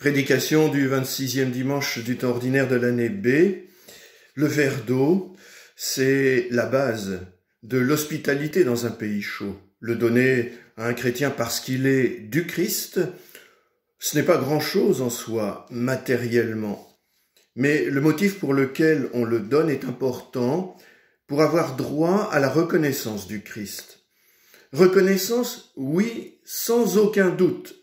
Prédication du 26e dimanche du temps ordinaire de l'année B. Le verre d'eau, c'est la base de l'hospitalité dans un pays chaud. Le donner à un chrétien parce qu'il est du Christ, ce n'est pas grand-chose en soi, matériellement. Mais le motif pour lequel on le donne est important pour avoir droit à la reconnaissance du Christ. Reconnaissance, oui, sans aucun doute.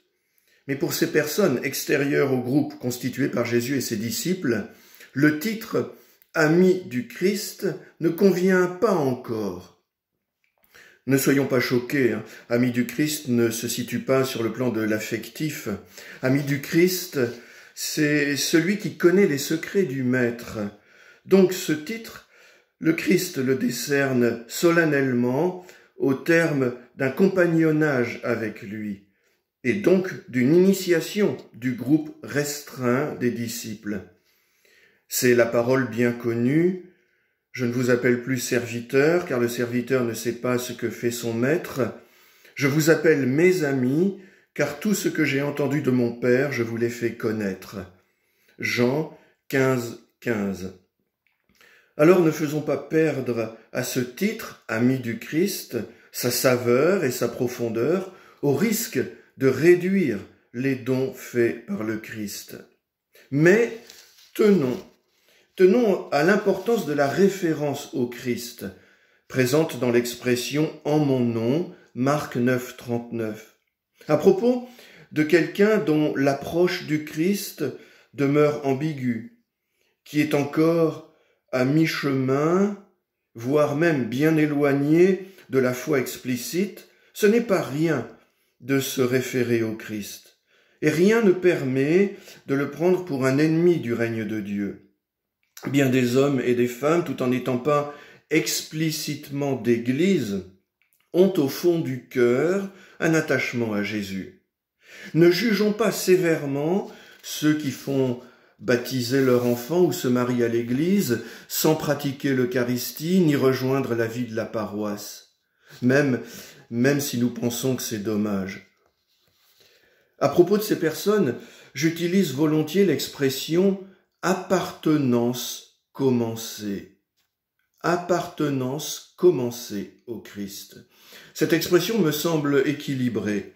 Mais pour ces personnes extérieures au groupe constitué par Jésus et ses disciples, le titre « Amis du Christ » ne convient pas encore. Ne soyons pas choqués, Amis du Christ ne se situe pas sur le plan de l'affectif. Ami du Christ, c'est celui qui connaît les secrets du Maître. Donc ce titre, le Christ le décerne solennellement au terme d'un compagnonnage avec lui, et donc d'une initiation du groupe restreint des disciples. C'est la parole bien connue, « Je ne vous appelle plus serviteur, car le serviteur ne sait pas ce que fait son maître. Je vous appelle mes amis, car tout ce que j'ai entendu de mon Père, je vous l'ai fait connaître. » Jean 15, 15. Alors ne faisons pas perdre à ce titre, ami du Christ, sa saveur et sa profondeur, au risque de réduire les dons faits par le Christ. Mais tenons à l'importance de la référence au Christ, présente dans l'expression « en mon nom », Marc 9, 39. À propos de quelqu'un dont l'approche du Christ demeure ambiguë, qui est encore à mi-chemin, voire même bien éloigné de la foi explicite, ce n'est pas rien de se référer au Christ. Et rien ne permet de le prendre pour un ennemi du règne de Dieu. Bien des hommes et des femmes, tout en n'étant pas explicitement d'Église, ont au fond du cœur un attachement à Jésus. Ne jugeons pas sévèrement ceux qui font baptiser leur enfant ou se marient à l'Église sans pratiquer l'Eucharistie ni rejoindre la vie de la paroisse, même si nous pensons que c'est dommage. À propos de ces personnes, j'utilise volontiers l'expression « appartenance commencée ». Appartenance commencée au Christ. Cette expression me semble équilibrée.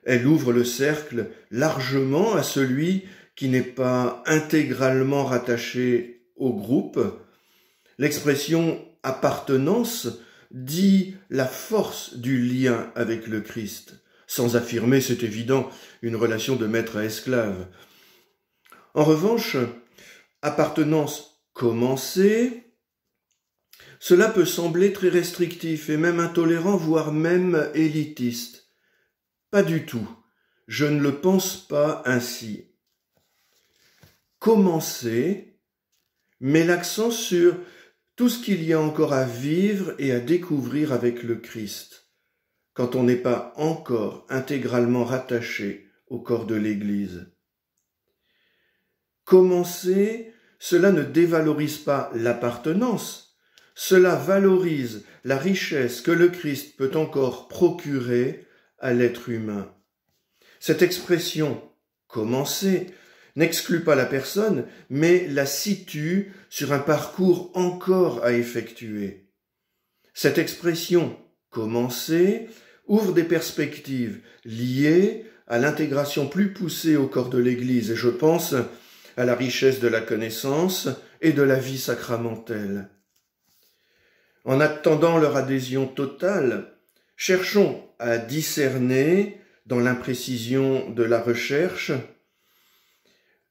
Elle ouvre le cercle largement à celui qui n'est pas intégralement rattaché au groupe. L'expression « appartenance » dit la force du lien avec le Christ, sans affirmer, c'est évident, une relation de maître à esclave. En revanche, appartenance commencée, cela peut sembler très restrictif et même intolérant, voire même élitiste. Pas du tout, je ne le pense pas ainsi. Commencer met l'accent sur tout ce qu'il y a encore à vivre et à découvrir avec le Christ, quand on n'est pas encore intégralement rattaché au corps de l'Église. Commencer, cela ne dévalorise pas l'appartenance, cela valorise la richesse que le Christ peut encore procurer à l'être humain. Cette expression « commencer » n'exclut pas la personne, mais la situe sur un parcours encore à effectuer. Cette expression « commencer » ouvre des perspectives liées à l'intégration plus poussée au corps de l'Église, et je pense à la richesse de la connaissance et de la vie sacramentelle. En attendant leur adhésion totale, cherchons à discerner, dans l'imprécision de la recherche,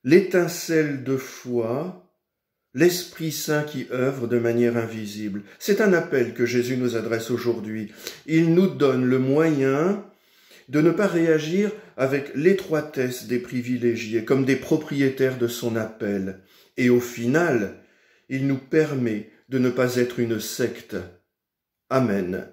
l'étincelle de foi, l'Esprit Saint qui œuvre de manière invisible. C'est un appel que Jésus nous adresse aujourd'hui. Il nous donne le moyen de ne pas réagir avec l'étroitesse des privilégiés, comme des propriétaires de son appel. Et au final, il nous permet de ne pas être une secte. Amen.